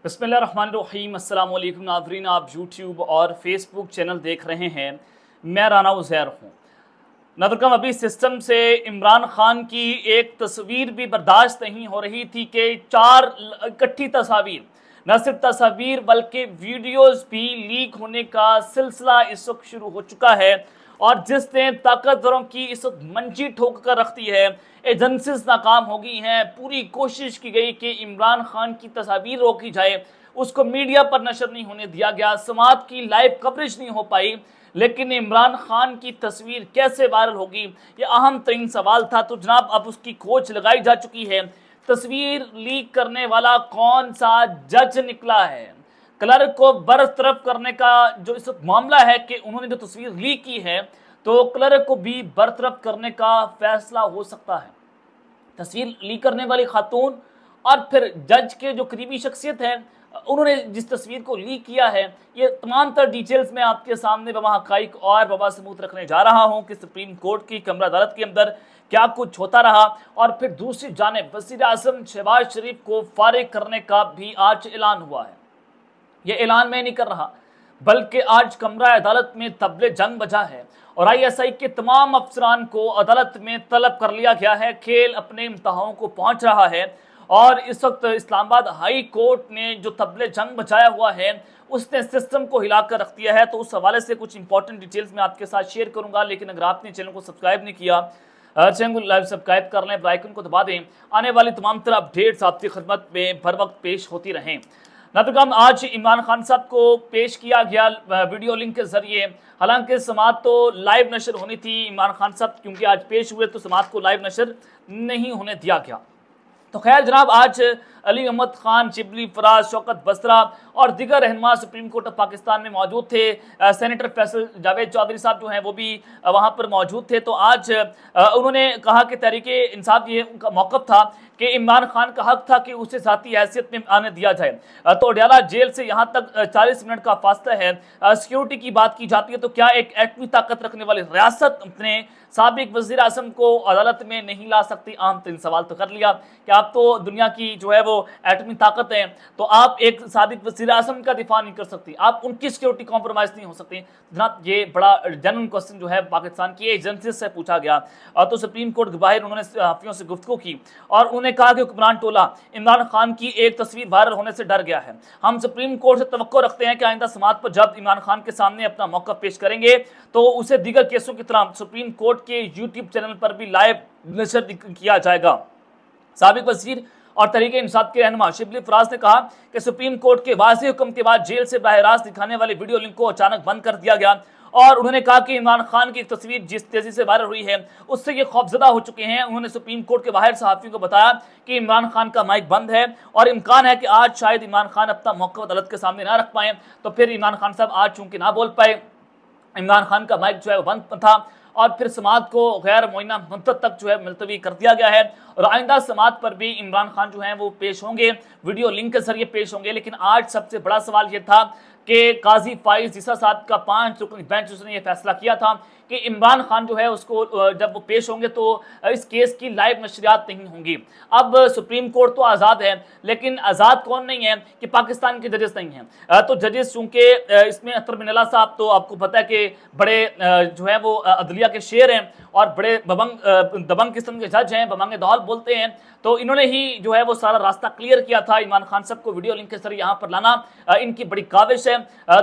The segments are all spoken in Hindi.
बिस्मिल्लाहिर्रहमानिर्रहीम। अस्सलाम वालेकुम नाज़रीन, आप यूट्यूब और फेसबुक चैनल देख रहे हैं। मैं राना उज़ैर हूँ। नाज़रीन, अभी सिस्टम से इमरान खान की एक तस्वीर भी बर्दाश्त नहीं हो रही थी कि 4 इकट्ठी तस्वीर, न सिर्फ तस्वीर बल्कि वीडियोज़ भी लीक होने का सिलसिला इस वक्त शुरू हो चुका है। और जिसने ताकतवरों की इस वक्त मंजी ठोक कर रख दी है, एजेंसीज नाकाम हो गई हैं। पूरी कोशिश की गई कि इमरान खान की तस्वीर रोकी जाए, उसको मीडिया पर नशर नहीं होने दिया गया, समात की लाइव कवरेज नहीं हो पाई, लेकिन इमरान खान की तस्वीर कैसे वायरल होगी, ये अहम तरीन सवाल था। तो जनाब, अब उसकी खोज लगाई जा चुकी है। तस्वीर लीक करने वाला कौन सा जज निकला है? क्लर्क को बरतरफ करने का जो इस मामला है कि उन्होंने जो तस्वीर लीक की है, तो क्लर्क को भी बरतरफ करने का फैसला हो सकता है। तस्वीर लीक करने वाली खातून और फिर जज के जो करीबी शख्सियत है, उन्होंने जिस तस्वीर को लीक किया है, ये तमाम तर डिटेल्स मैं आपके सामने बमा हकाइक और बमा सबूत रखने जा रहा हूँ कि सुप्रीम कोर्ट की कमरा अदालत के अंदर क्या कुछ होता रहा। और फिर दूसरी जानिब वज़ीर आज़म शहबाज शरीफ को फारिग करने का भी आज ऐलान हुआ है। ये ऐलान मैं नहीं कर रहा, बल्कि आज कमरा अदालत में तबले जंग बजा है और ISI के तमाम अफसरान को अदालत में तलब कर लिया गया है। खेल अपने इंतहाओं को पहुंच रहा है और इस वक्त इस्लामाबाद हाई कोर्ट ने जो तबले जंग बजाया हुआ है, उसने सिस्टम को हिलाकर रख दिया है। तो उस हवाले से कुछ इंपॉर्टेंट डिटेल्स मैं आपके साथ शेयर करूंगा। लेकिन अगर आपने चैनल को सब्सक्राइब नहीं किया, चैनल को लाइव सब्सक्राइब कर लें, बेल आइकन को दबा दें। आने वाली तमाम तरह अपडेट्स आपकी खिदमत में बर वक्त पेश होती रहें। नाज़रीन, आज इमरान खान साहब को पेश किया गया वीडियो लिंक के जरिए। हालांकि समात तो लाइव नशर होनी थी, इमरान खान साहब क्योंकि आज पेश हुए तो समात को लाइव नशर नहीं होने दिया गया। तो खैर जनाब, आज अली अहमद खान, शिबली फराज, शौकत बसरा और दीगर रहनुमा सुप्रीम कोर्ट ऑफ पाकिस्तान में मौजूद थे। सेनेटर फैसल जावेद चौधरी साहब जो हैं वो भी वहाँ पर मौजूद थे। तो आज उन्होंने कहा कि तहरीके इंसाफ ये उनका मौक़िफ़ था कि इमरान खान का हक था कि उसे ज़ाती हैसियत में आने दिया जाए। तो अडयाला जेल से यहाँ तक 40 मिनट का फासला है। सिक्योरिटी की बात की जाती है तो क्या एक एटमी ताकत रखने वाली रियासत अपने साबिक वज़ीर आज़म को अदालत में नहीं ला सकती? आम तरीन सवाल तो कर लिया कि आप तो दुनिया की जो है वो एटमी ताकत है, तो आप एक साबिक वज़ीर आज़म का दिफा नहीं कर सकती, आप उनकी सिक्योरिटी कॉम्प्रोमाइज़ नहीं हो सकती। जनाब, ये बड़ा जेन्युइन क्वेश्चन जो है पाकिस्तान की एजेंसी से पूछा गया। और तो सुप्रीम कोर्ट के बाहर उन्होंने सहाफ़ियों से गुफ्तगू की और उन्होंने कहा कि हुक्मरान टोला इमरान खान की एक तस्वीर वायरल होने से डर गया है। हम सुप्रीम कोर्ट से तवक्को रखते हैं कि आइंदा समात पर जब इमरान खान के सामने अपना मौका पेश करेंगे तो उसे दीगर केसों की तरह सुप्रीम कोर्ट के यूट्यूब चैनल पर भी लाइव नशर किया जाएगा। साबिक वज़ीर और तहरीके इंसाफ के रहनुमा शिबली फराज ने कहा कि सुप्रीम कोर्ट के वाज़ेह हुक्म के बाद जेल से बराह रास्त दिखाने वाले वीडियो लिंक को अचानक बंद कर दिया गया। और उन्होंने कहा कि इमरान खान की तस्वीर जिस तेजी से वायरल हुई है उससे ये खौफजदा हो चुके हैं। उन्होंने सुप्रीम कोर्ट के बाहर सहाफ़ियों को बताया कि इमरान खान का माइक बंद है और इम्कान है कि आज शायद इमरान खान अपना मौका अदालत के सामने ना रख पाए। तो फिर इमरान खान साहब आज चूंकि ना बोल पाए, इमरान खान का माइक जो है वो बंद था और फिर समात को गैर मुअय्यना मुद्दत तक जो है मुलतवी कर दिया गया है। और आइंदा समात पर भी इमरान खान जो है वो पेश होंगे, वीडियो लिंक के जरिए पेश होंगे। लेकिन आज सबसे बड़ा सवाल ये था कि काजी फाइज ईसा साहब का 5 रुकनी बेंच उसने ये फैसला किया था कि इमरान खान जो है उसको जब वो पेश होंगे तो इस केस की लाइव नशरियात नहीं होंगी। अब सुप्रीम कोर्ट तो आज़ाद है, लेकिन आज़ाद कौन नहीं है कि पाकिस्तान के जजेस नहीं हैं। तो जजेस चूँकि इसमें अतर मिनला साहब तो आपको पता है कि बड़े जो है वो अदलिया के शेर हैं और बड़े दबंग किस्म के जज हैं, बमंगे दौल बोलते हैं। तो इन्होंने ही जो है वो सारा रास्ता क्लियर किया था इमरान खान साहब को वीडियो लिंक के जरिए यहाँ पर लाना इनकी बड़ी काविश है।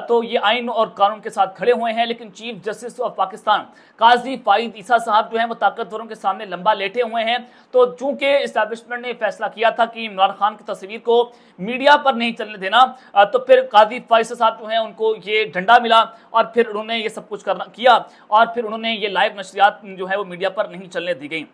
तो ये आइन और कानून के साथ खड़े हुए हैं। लेकिन चीफ जस्टिस ऑफ पाकिस्तान काजी फाइज ईसा साहब जो हैं वो ताकतवरों के सामने लंबा लेटे हुए हैं। तो चूंकि इस्टेब्लिशमेंट ने फैसला किया था कि इमरान खान की तस्वीर को मीडिया पर नहीं चलने देना, तो फिर काजी फाइज साहब जो हैं उनको ये डंडा मिला और फिर उन्होंने ये सब कुछ करना किया और फिर उन्होंने ये लाइव नशरियात जो है वो मीडिया पर नहीं चलने दी गई।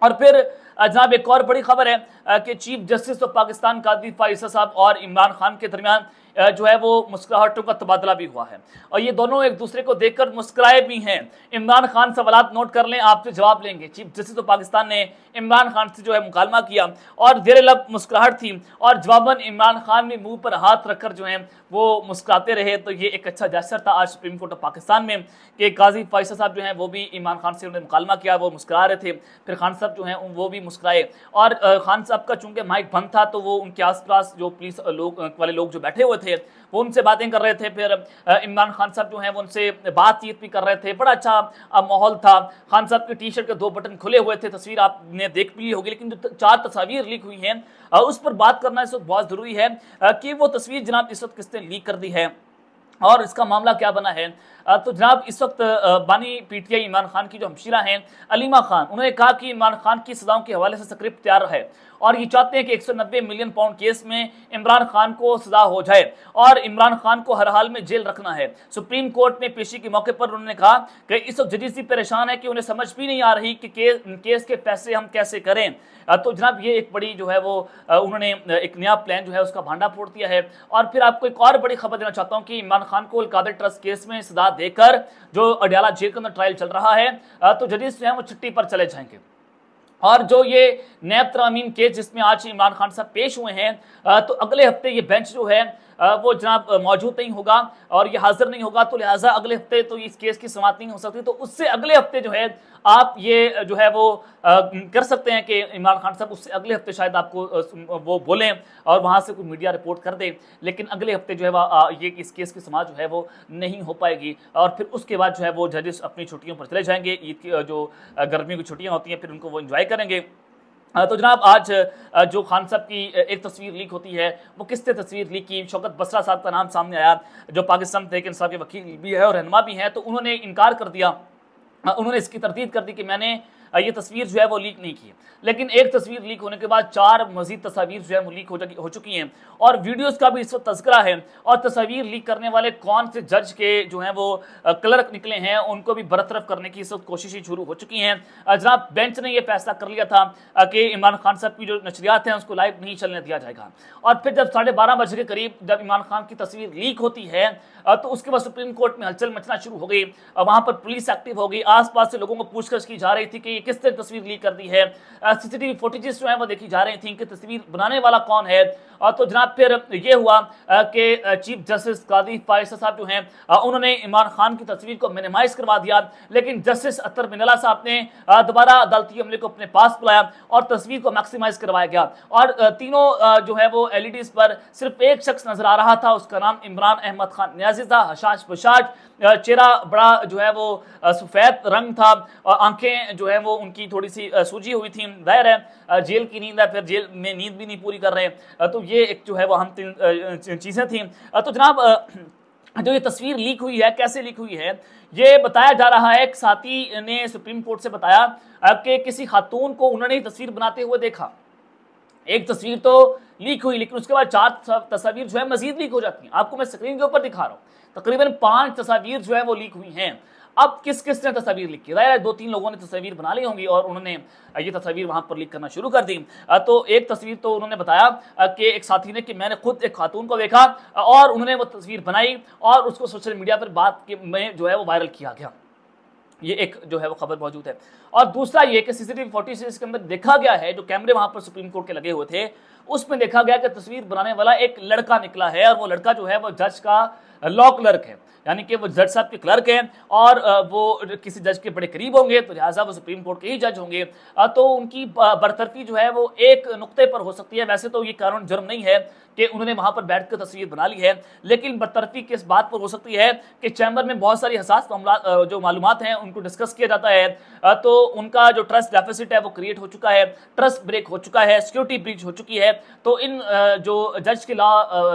और फिर जनाब, एक और बड़ी खबर है कि चीफ जस्टिस ऑफ पाकिस्तान काजी फाइज साहब और इमरान खान के दरमियान जो है वो मुस्कुराहटों का तबादला भी हुआ है और ये दोनों एक दूसरे को देखकर मुस्कुराए भी हैं। इमरान खान सवालात नोट कर लें, आपसे जवाब लेंगे। चीफ जस्टिस ऑफ पाकिस्तान ने इमरान खान से जो है मुकालमा किया और जेर लब मुस्कुराहट थी और जवाबन इमरान खान ने मुंह पर हाथ रखकर जो है वो मुस्कुराते रहे। तो ये एक अच्छा जेस्चर था आज सुप्रीम कोर्ट ऑफ पाकिस्तान में कि काजी फैसल साहब जो हैं वो भी इमरान खान से उन्होंने मुकालमा किया, वो मुस्कुरा रहे थे। फिर खान साहब जो हैं वो भी मुस्कुराए और खान साहब का चूंकि माइक बंद था तो वो उनके आसपास जो पुलिस वाले लोग जो बैठे हुए थे वो उनसे बातें कर रहे थे। फिर इमरान खान साहब जो हैं वो उनसे बातचीत भी कर रहे थे। बड़ा अच्छा माहौल था। खान साहब की टी शर्ट के 2 बटन खुले हुए थे, तस्वीर आपने देख भी होगी। लेकिन जो 4 तस्वीर लीक हुई हैं उस पर बात करना इस वक्त बहुत ज़रूरी है कि वो तस्वीर जनाब इस वक्त किसने लीक कर दी है और इसका मामला क्या बना है। तो जनाब इस वक्त बानी पीटीआई इमरान खान की जो हमशीरा हैं अलीमा खान, उन्होंने कहा कि इमरान खान की सजाओं के हवाले से स्क्रिप्ट तैयार है और ये चाहते हैं कि 190 मिलियन पाउंड केस में इमरान खान को सजा हो जाए और इमरान खान को हर हाल में जेल रखना है। सुप्रीम कोर्ट में पेशी के मौके पर उन्होंने कहा कि इस वक्त जजेस भी परेशान है कि उन्हें समझ भी नहीं आ रही कि केस के पैसे हम कैसे करें। तो जनाब ये एक बड़ी जो है वो उन्होंने एक नया प्लान जो है उसका भांडा फोड़ दिया है। और फिर आपको एक और बड़ी खबर देना चाहता हूँ कि इमरान खान को अलकादर ट्रस्ट केस में सजा देकर जो अडयाला जेल के अंदर ट्रायल चल रहा है तो जजेस जो है वो छुट्टी पर चले जाएंगे और जो ये नैब तरमीम केस जिसमें आज इमरान खान साहब पेश हुए हैं तो अगले हफ्ते ये बेंच जो है वो जनाब मौजूद नहीं होगा और ये हाजिर नहीं होगा। तो लिहाजा अगले हफ्ते तो इस केस की समाअत नहीं हो सकती। तो उससे अगले हफ्ते जो है आप ये जो है वो कर सकते हैं कि इमरान खान साहब उससे अगले हफ्ते शायद आपको वो बोलें और वहाँ से कोई मीडिया रिपोर्ट कर दे। लेकिन अगले हफ्ते जो है ये इस केस की समाअत जो है वो नहीं हो पाएगी और फिर उसके बाद जो है वो जजेस अपनी छुट्टियों पर चले जाएंगे। ईद की जो गर्मियों की छुट्टियाँ होती हैं फिर उनको वो इंजॉय करेंगे। तो जनाब आज जो खान साहब की एक तस्वीर लीक होती है वो किससे तस्वीर लीक की, शौकत बसरा साहब का नाम सामने आया जो पाकिस्तान तहरीक इंसाफ के वकील भी है और रहनुमा भी हैं। तो उन्होंने इनकार कर दिया, उन्होंने इसकी तरदीद कर दी कि मैंने ये तस्वीर जो है वो लीक नहीं की। लेकिन एक तस्वीर लीक होने के बाद 4 मजीद तस्वीर जो है वो लीक हो चुकी हैं और वीडियोस का भी इस वक्त तस्करा है और तस्वीर लीक करने वाले कौन से जज के जो हैं वो क्लर्क निकले हैं उनको भी बरतरफ करने की इस वक्त कोशिशें शुरू हो चुकी हैं। जनाब बेंच ने यह फैसला कर लिया था कि इमरान खान साहब की जो नशरियात हैं उसको लाइव नहीं चलने दिया जाएगा। और फिर जब 12:30 बजे के करीब जब इमरान खान की तस्वीर लीक होती है तो उसके बाद सुप्रीम कोर्ट में हलचल मचना शुरू हो गई। वहाँ पर पुलिस एक्टिव हो गई, आसपास से लोगों को पूछताछ की जा रही थी कि किस तरह तस्वीर लीक कर दी है। सीसीटीवी फुटेजेस जो है वो देखी जा रही थी कि तस्वीर बनाने वाला कौन है। तो जनाब फिर ये हुआ कि चीफ जस्टिस काजी फैसल साहब जो हैं उन्होंने इमरान खान की तस्वीर को मिनिमाइज करवा दिया। लेकिन जस्टिस अतर मिनला साहब ने दोबारा अदालती अमले को अपने पास बुलाया और तस्वीर को मैक्सिमाइज करवाया गया और तीनों जो है वो एलईडीज पर सिर्फ एक शख्स नजर आ रहा था, उसका नाम इमरान अहमद खान न्याजी था। हशाश बशाश चेहरा बड़ा जो है वो सफ़ेद रंग था और आंखें जो है वो उनकी थोड़ी सी सूजी हुई थी। जाहिर है जेल की नींद है, फिर जेल में नींद भी नहीं पूरी कर रहे। तो ये एक जो है वो हम 3 चीज़ें थी। तो जनाब जो ये तस्वीर लीक हुई है कैसे लीक हुई है ये बताया जा रहा है। एक साथी ने सुप्रीम कोर्ट से बताया कि किसी खातून को उन्होंने तस्वीर बनाते हुए देखा। एक तस्वीर तो लीक हुई लेकिन उसके बाद 4 तस्वीर जो है मजीद लीक हो जाती हैं। आपको मैं स्क्रीन के ऊपर दिखा रहा हूँ, तकरीबन 5 तस्वीर जो है वो लीक हुई हैं। अब किसने तस्वीर लीक की? 2-3 लोगों ने तस्वीर बना ली होंगी और उन्होंने ये तस्वीर वहां पर लीक करना शुरू कर दी। तो एक तस्वीर तो उन्होंने बताया कि एक साथी ने कि मैंने खुद एक खातून को देखा और उन्होंने वो तस्वीर बनाई और उसको सोशल मीडिया पर बात में जो है वो वायरल किया गया। ये एक जो है वो खबर मौजूद है। और दूसरा ये कि सीसीटीवी फुटेज के अंदर देखा गया है, जो कैमरे वहां पर सुप्रीम कोर्ट के लगे हुए थे उसमें देखा गया कि तस्वीर बनाने वाला एक लड़का निकला है और वो लड़का जो है वो जज का लॉ क्लर्क है, यानी कि वो जज साहब के क्लर्क हैं और वो किसी जज के बड़े करीब होंगे तो लिहाजा वो सुप्रीम कोर्ट के ही जज होंगे। तो उनकी बरतरफी जो है वो एक नुक्ते पर हो सकती है। वैसे तो ये कानून जुर्म नहीं है कि उन्होंने वहां पर बैठकर तस्वीर बना ली है, लेकिन बरतरफी किस बात पर हो सकती है कि चैम्बर में बहुत सारी हसास जो मालूमात हैं उनको डिस्कस किया जाता है। तो उनका जो ट्रस्ट डेफिसिट है वो क्रिएट हो चुका है, ट्रस्ट ब्रेक हो चुका है, सिक्योरिटी ब्रीच हो चुकी है। तो इन जो जज के लॉ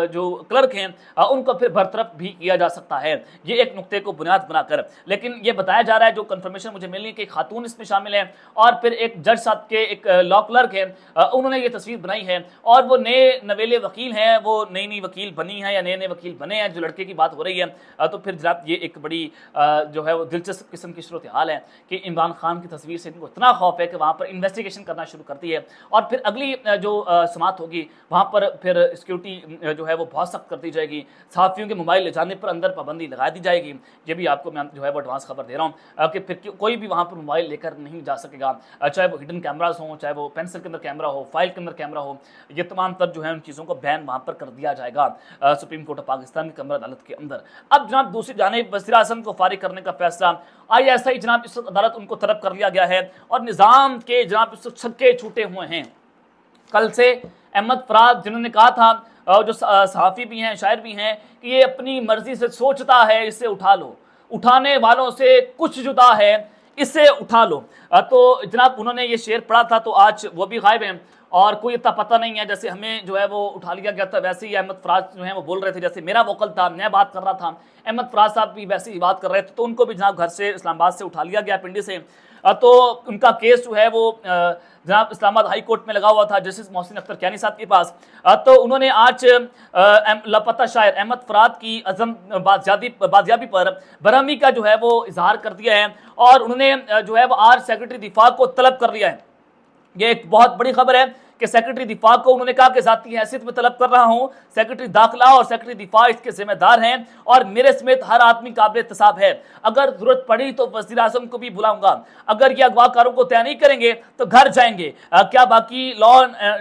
जो क्लर्क हैं उनको फिर बरतरफ भी किया जा सकता है, ये एक नुक्ते को बुनियाद बनाकर। लेकिन ये बताया जा रहा है, जो कंफर्मेशन मुझे मिली कि खातून इसमें शामिल है और फिर एक जज साहब के एक लॉ क्लर्क है, उन्होंने ये तस्वीर बनाई है और वो नए नवेले वकील हैं, वो नई वकील बनी है या नए वकील बने हैं जो लड़के की बात हो रही है। तो फिर जनाब ये एक बड़ी जो है वो दिलचस्प किस्म की सूरत हाल है कि इमरान खान की तस्वीर से इनको इतना खौफ है कि वहाँ पर इन्वेस्टिगेशन करना शुरू करती है और फिर अगली जो समाअत बात होगी वहाँ पर फिर सिक्योरिटी जो है वो बहुत सख्त कर दी जाएगी। सहाफ़ियों के मोबाइल ले जाने पर अंदर पाबंदी लगा दी जाएगी। ये भी आपको मैं जो है वो एडवांस खबर दे रहा हूँ कि फिर कोई भी वहाँ पर मोबाइल लेकर नहीं जा सकेगा, चाहे वो हिडन कैमराज हों, चाहे वो पेंसिल के अंदर कैमरा हो, फाइल के अंदर कैमरा हो, ये तमाम तर जो है उन चीज़ों को बैन वहाँ पर कर दिया जाएगा सुप्रीम कोर्ट ऑफ पाकिस्तान की कमर अदालत के अंदर। अब जनाब दूसरी जानिब वज़ीर आज़म को फारिग करने का फैसला ISI जनाब इस अदालत उनको तरफ कर लिया गया है और निज़ाम के जनाब इस छक्के छूटे हुए हैं। कल से अहमद फराज जिन्होंने कहा था जो सहाफ़ी भी हैं, शायर भी हैं कि ये अपनी मर्जी से सोचता है, इसे उठा लो, उठाने वालों से कुछ जुदा है, इसे उठा लो। तो जनाब उन्होंने ये शेर पढ़ा था तो आज वो भी गायब हैं और कोई इतना पता नहीं है। जैसे हमें जो है वो उठा लिया गया था, वैसे ही अहमद फराज जो है वो बोल रहे थे, जैसे मेरा वोकल था, मैं बात कर रहा था, अहमद फराज साहब भी वैसे ही बात कर रहे थे, तो उनको भी जनाब घर से इस्लामाबाद से उठा लिया गया, पिंडी से। तो उनका केस जो है वो जनाब इस्लामाबाद हाई कोर्ट में लगा हुआ था जस्टिस मोहसिन अख्तर कैनी साहब के पास। तो उन्होंने आज लापता शायर अहमद फराज की अज़म बाजियाबी पर बरहमी का जो है वो इजहार कर दिया है और उन्होंने जो है वो आज सेक्रेटरी दिफा को तलब कर लिया है। ये एक बहुत बड़ी खबर है कि सेक्रेटरी दिफा को उन्होंने कहा कि ज़ाती हैसियत में तलब कर रहा हूं, सेक्रेटरी दाखिला और सेक्रेटरी दिफा इसके जिम्मेदार हैं और मेरे समेत हर आदमी काबिल एहतसाब है। अगर जरूरत पड़ी तो वज़ीर आज़म को भी बुलाऊंगा, अगर ये अगवाकारों को तय नहीं करेंगे तो घर जाएंगे। क्या बाकी लॉ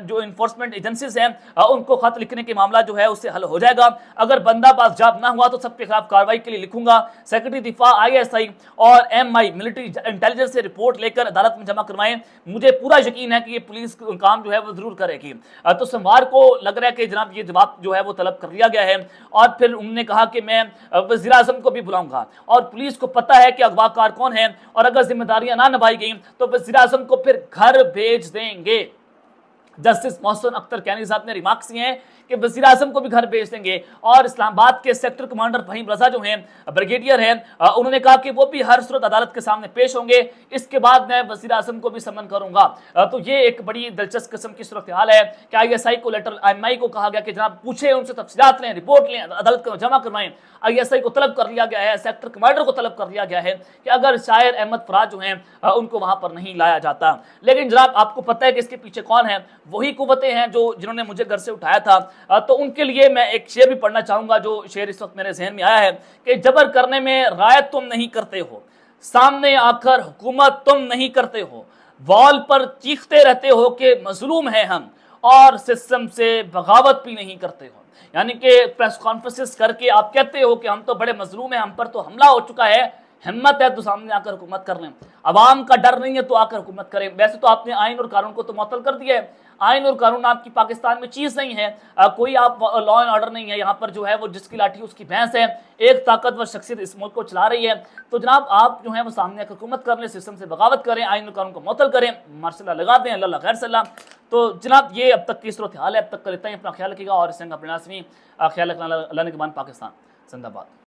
जो इन्फोर्समेंट एजेंसीज हैं उनको खत लिखने के मामला जो है उससे हल हो जाएगा। अगर बंदा बाज़ाब ना हुआ तो सबके खिलाफ कार्रवाई के लिए लिखूंगा। सेक्रेटरी दिफा ISI और MI मिलिट्री इंटेलिजेंस से रिपोर्ट लेकर अदालत में जमा करवाएं। मुझे पूरा यकीन है कि ये पुलिस काम जो है जरूर करेगी। तो सोमवार को लग रहा है कि जनाब ये जवाब जो है वो तलब कर लिया गया है और फिर उन्होंने कहा कि मैं वज़ीर आज़म को भी बुलाऊंगा और पुलिस को पता है कि अगवाकार कौन है और अगर जिम्मेदारियां ना निभाई गई तो वज़ीर आज़म को फिर घर भेज देंगे। जस्टिस मोहसिन अख्तर कैनी साहब ने रिमार्क्स किए हैं कि वज़ीर आज़म को भी घर भेज देंगे और इस्लामाबाद के सेक्टर कमांडर फहीम रजा जो हैं ब्रिगेडियर हैं, उन्होंने कहा कि वो भी हर सूरत अदालत के सामने पेश होंगे। इसके बाद मैं वज़ीर आज़म को भी समन करूंगा। तो ये एक बड़ी दिलचस्प किस्म की सूरत हाल है कि ISI को लेटर MI को कहा गया कि जनाब पूछे, उनसे तफसीलात लें, रिपोर्ट लें, अदालत को जमा करवाएं। ISI को तलब कर लिया गया है, सेक्टर कमांडर को तलब कर लिया गया है कि अगर शायर अहमद फराज जो हैं उनको वहां पर नहीं लाया जाता। लेकिन जनाब आपको पता है कि इसके पीछे कौन है? वही कुव्वतें हैं जो जिन्होंने मुझे घर से उठाया था। तो उनके लिए मैं एक शेर भी पढ़ना चाहूंगा, जो शेर इस वक्त मेरे जहन में आया है कि जबर करने में रायत तुम नहीं करते हो, सामने आकर हुकूमत तुम नहीं करते हो, वॉल पर चीखते रहते हो कि मजलूम है हम और सिस्टम से बगावत भी नहीं करते हो। यानी कि प्रेस कॉन्फ्रेंसेस करके आप कहते हो कि हम तो बड़े मजलूम हैं, हम पर तो हमला हो चुका है, हिम्मत है तो सामने आकर हुकूमत कर लें, अवाम का डर नहीं है तो आकर हुकूमत करें। वैसे तो आपने आइन और कानून को तो मुअत्तल कर दिया है, आइन और कानून आपकी पाकिस्तान में चीज़ नहीं है, कोई आप लॉ एंड ऑर्डर नहीं है। यहाँ पर जो है वो जिसकी लाठी उसकी भैंस है, एक ताकतवर शख्सियत इस मुल्क को चला रही है। तो जनाब आप जो है वो सामने आकर हुकूमत कर लें, सिस्टम से बगावत करें, आइन और कानून को मुअत्तल करें, मार्शल लगा दें, अल्लाह खैर सल्ला। तो जनाब ये अब तक की सूरत हाल है, अब तक कर लेते हैं। अपना ख्याल रखिएगा और इससे अपने नाज़रीन ख्याल रखना। अल्लाह ने के मान पाकिस्तान जिंदाबाद।